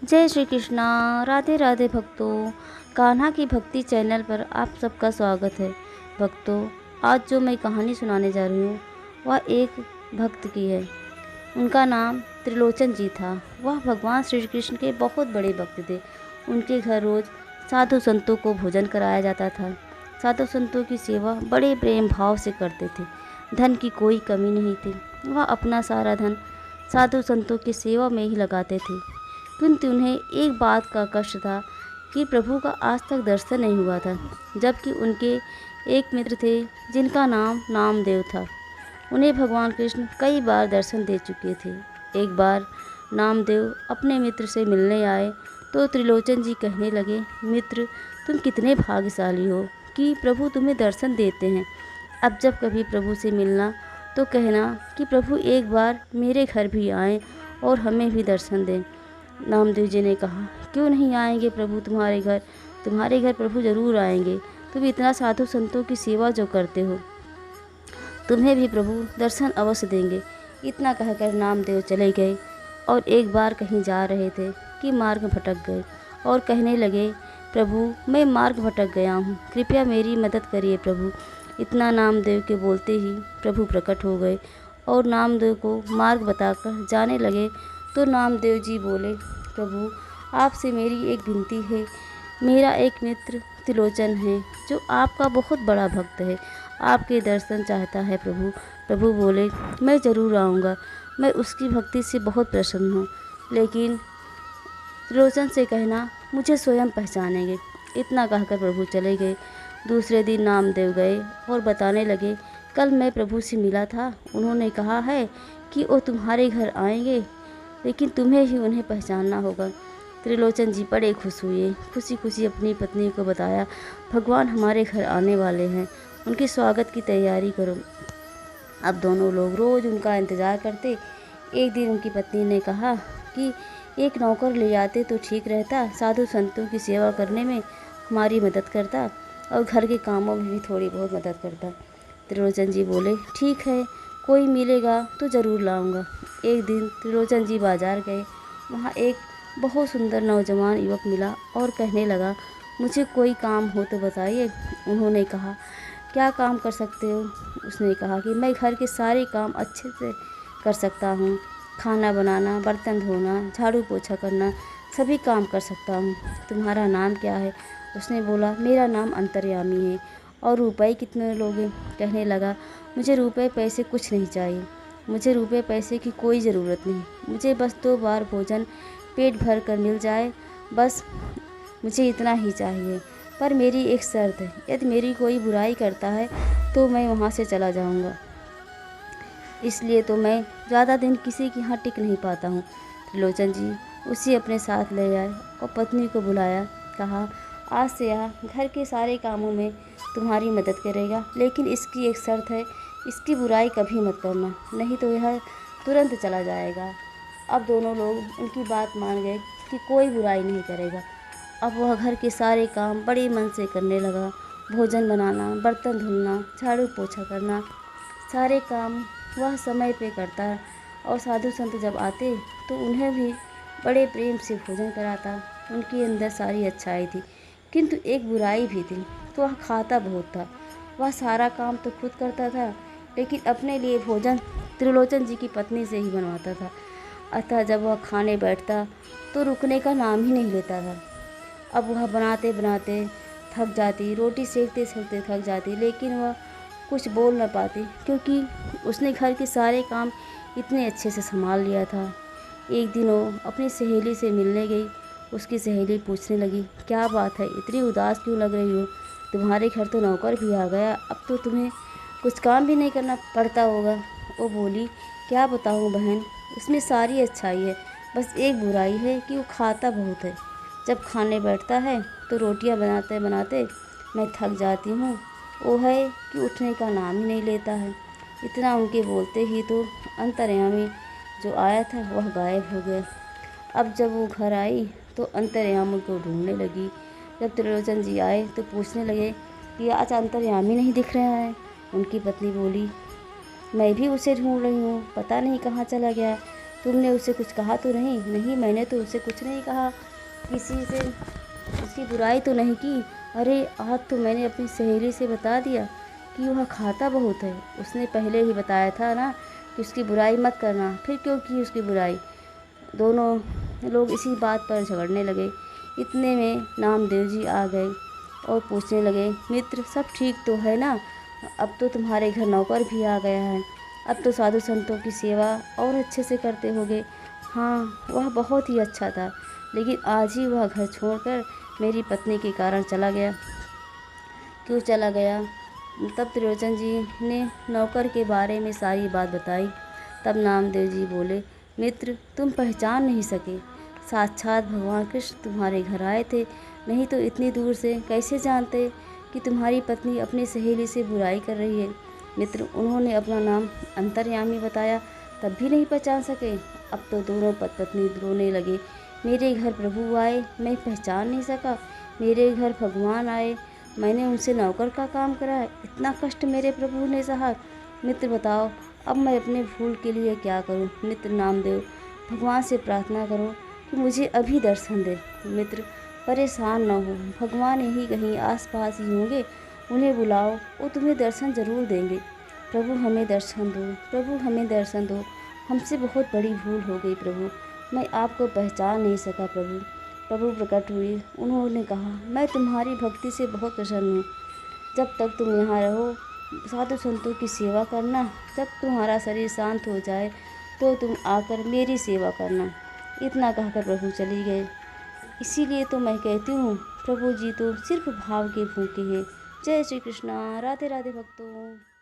जय श्री कृष्णा। राधे राधे भक्तों। कान्हा की भक्ति चैनल पर आप सबका स्वागत है। भक्तों, आज जो मैं कहानी सुनाने जा रही हूँ वह एक भक्त की है। उनका नाम त्रिलोचन जी था। वह भगवान श्री कृष्ण के बहुत बड़े भक्त थे। उनके घर रोज़ साधु संतों को भोजन कराया जाता था। साधु संतों की सेवा बड़े प्रेम भाव से करते थे। धन की कोई कमी नहीं थी। वह अपना सारा धन साधु संतों की सेवा में ही लगाते थे। किंतु उन्हें एक बात का कष्ट था कि प्रभु का आज तक दर्शन नहीं हुआ था। जबकि उनके एक मित्र थे जिनका नाम नामदेव था। उन्हें भगवान कृष्ण कई बार दर्शन दे चुके थे। एक बार नामदेव अपने मित्र से मिलने आए तो त्रिलोचन जी कहने लगे, मित्र, तुम कितने भाग्यशाली हो कि प्रभु तुम्हें दर्शन देते हैं। अब जब कभी प्रभु से मिलना तो कहना कि प्रभु एक बार मेरे घर भी आएं और हमें भी दर्शन दें। नामदेव जी ने कहा, क्यों नहीं आएंगे प्रभु तुम्हारे घर प्रभु ज़रूर आएंगे। तुम इतना साधु संतों की सेवा जो करते हो, तुम्हें भी प्रभु दर्शन अवश्य देंगे। इतना कहकर नामदेव चले गए और एक बार कहीं जा रहे थे कि मार्ग भटक गए और कहने लगे, प्रभु, मैं मार्ग भटक गया हूँ, कृपया मेरी मदद करिए प्रभु। इतना नामदेव के बोलते ही प्रभु प्रकट हो गए और नामदेव को मार्ग बताकर जाने लगे। तो नामदेव जी बोले, प्रभु, आपसे मेरी एक विनती है। मेरा एक मित्र त्रिलोचन है जो आपका बहुत बड़ा भक्त है, आपके दर्शन चाहता है प्रभु। प्रभु बोले, मैं ज़रूर आऊँगा, मैं उसकी भक्ति से बहुत प्रसन्न हूँ, लेकिन त्रिलोचन से कहना मुझे स्वयं पहचानेंगे। इतना कहकर प्रभु चले गए। दूसरे दिन नामदेव गए और बताने लगे, कल मैं प्रभु से मिला था, उन्होंने कहा है कि वो तुम्हारे घर आएंगे, लेकिन तुम्हें ही उन्हें पहचानना होगा। त्रिलोचन जी बड़े खुश हुए। खुशी खुशी अपनी पत्नी को बताया, भगवान हमारे घर आने वाले हैं, उनके स्वागत की तैयारी करो। अब दोनों लोग रोज़ उनका इंतज़ार करते। एक दिन उनकी पत्नी ने कहा कि एक नौकर ले आते तो ठीक रहता, साधु संतों की सेवा करने में हमारी मदद करता और घर के कामों में भी थोड़ी बहुत मदद करता। त्रिलोचन जी बोले, ठीक है, कोई मिलेगा तो ज़रूर लाऊंगा। एक दिन त्रिलोचन जी बाज़ार गए। वहाँ एक बहुत सुंदर नौजवान युवक मिला और कहने लगा, मुझे कोई काम हो तो बताइए। उन्होंने कहा, क्या काम कर सकते हो? उसने कहा कि मैं घर के सारे काम अच्छे से कर सकता हूँ, खाना बनाना, बर्तन धोना, झाड़ू पोछा करना, सभी काम कर सकता हूँ। तुम्हारा नाम क्या है? उसने बोला, मेरा नाम अंतर्यामी है। और रुपए कितने लोगे? कहने लगा, मुझे रुपए पैसे कुछ नहीं चाहिए, मुझे रुपए पैसे की कोई ज़रूरत नहीं, मुझे बस 2 बार भोजन पेट भर कर मिल जाए, बस मुझे इतना ही चाहिए। पर मेरी एक शर्त है, यदि मेरी कोई बुराई करता है तो मैं वहाँ से चला जाऊँगा, इसलिए तो मैं ज़्यादा दिन किसी के यहाँ टिक नहीं पाता हूँ। त्रिलोचन जी उसे अपने साथ ले आए और पत्नी को बुलाया। कहा, आज से यह घर के सारे कामों में तुम्हारी मदद करेगा, लेकिन इसकी एक शर्त है, इसकी बुराई कभी मत करना, नहीं तो यह तुरंत चला जाएगा। अब दोनों लोग उनकी बात मान गए कि कोई बुराई नहीं करेगा। अब वह घर के सारे काम बड़े मन से करने लगा। भोजन बनाना, बर्तन धुलना, झाड़ू पोछा करना, सारे काम वह समय पे करता और साधु संत जब आते तो उन्हें भी बड़े प्रेम से भोजन कराता। उनके अंदर सारी अच्छाई थी, किंतु एक बुराई भी थी, तो वह खाता बहुत था। वह सारा काम तो खुद करता था, लेकिन अपने लिए भोजन त्रिलोचन जी की पत्नी से ही बनवाता था। अतः जब वह खाने बैठता तो रुकने का नाम ही नहीं लेता था। अब वह बनाते बनाते थक जाती, रोटी सेकते सेकते थक जाती, लेकिन वह कुछ बोल न पाती, क्योंकि उसने घर के सारे काम इतने अच्छे से संभाल लिया था। एक दिन वो अपनी सहेली से मिलने गई। उसकी सहेली पूछने लगी, क्या बात है, इतनी उदास क्यों लग रही हो? तुम्हारे घर तो नौकर भी आ गया, अब तो तुम्हें कुछ काम भी नहीं करना पड़ता होगा। वो बोली, क्या बताऊँ बहन, उसमें सारी अच्छाई है, बस एक बुराई है कि वो खाता बहुत है। जब खाने बैठता है तो रोटियां बनाते बनाते मैं थक जाती हूँ, वो है कि उठने का नाम ही नहीं लेता है। इतना उनके बोलते ही तो अंतर्यामी जो आया था वह गायब हो गया। अब जब वो घर आई तो अंतर्यामी को ढूंढने लगी। जब त्रिलोचन जी आए तो पूछने लगे कि आज अंतर्यामी नहीं दिख रहा है। उनकी पत्नी बोली, मैं भी उसे ढूंढ रही हूँ, पता नहीं कहाँ चला गया। तुमने उससे कुछ कहा तो नहीं? नहीं, मैंने तो उससे कुछ नहीं कहा, किसी से उसकी बुराई तो नहीं की। अरे आज तो मैंने अपनी सहेली से बता दिया कि वह खाता बहुत है। उसने पहले ही बताया था ना कि उसकी बुराई मत करना, फिर क्यों की उसकी बुराई? दोनों लोग इसी बात पर झगड़ने लगे। इतने में नामदेव जी आ गए और पूछने लगे, मित्र सब ठीक तो है ना? अब तो तुम्हारे घर नौकर भी आ गया है, अब तो साधु संतों की सेवा और अच्छे से करते होगे। हाँ, वह बहुत ही अच्छा था, लेकिन आज ही वह घर छोड़कर मेरी पत्नी के कारण चला गया। क्यों चला गया? तब त्रिलोचन जी ने नौकर के बारे में सारी बात बताई। तब नामदेव जी बोले, मित्र तुम पहचान नहीं सके, साक्षात भगवान कृष्ण तुम्हारे घर आए थे, नहीं तो इतनी दूर से कैसे जानते कि तुम्हारी पत्नी अपनी सहेली से बुराई कर रही है। मित्र उन्होंने अपना नाम अंतर्यामी बताया, तब भी नहीं पहचान सके। अब तो दोनों पत्नी रोने लगे, मेरे घर प्रभु आए, मैं पहचान नहीं सका, मेरे घर भगवान आए, मैंने उनसे नौकर का काम कराया, इतना कष्ट मेरे प्रभु ने सहा। मित्र बताओ अब मैं अपने भूल के लिए क्या करूं? मित्र नामदेव भगवान से प्रार्थना करो कि मुझे अभी दर्शन दे। मित्र परेशान न हो, भगवान यहीं कहीं आसपास ही होंगे, उन्हें बुलाओ, वो तुम्हें दर्शन जरूर देंगे। प्रभु हमें दर्शन दो, प्रभु हमें दर्शन दो, हमसे बहुत बड़ी भूल हो गई प्रभु, मैं आपको पहचान नहीं सका प्रभु। प्रभु प्रकट हुए, उन्होंने कहा, मैं तुम्हारी भक्ति से बहुत प्रसन्न हूँ। जब तक तुम यहाँ रहो साधु संतों की सेवा करना, जब तुम्हारा शरीर शांत हो जाए तो तुम आकर मेरी सेवा करना। इतना कहकर प्रभु चली गए। इसीलिए तो मैं कहती हूँ प्रभु जी तो सिर्फ भाव के भूखे हैं। जय श्री कृष्णा। राधे राधे भक्तों।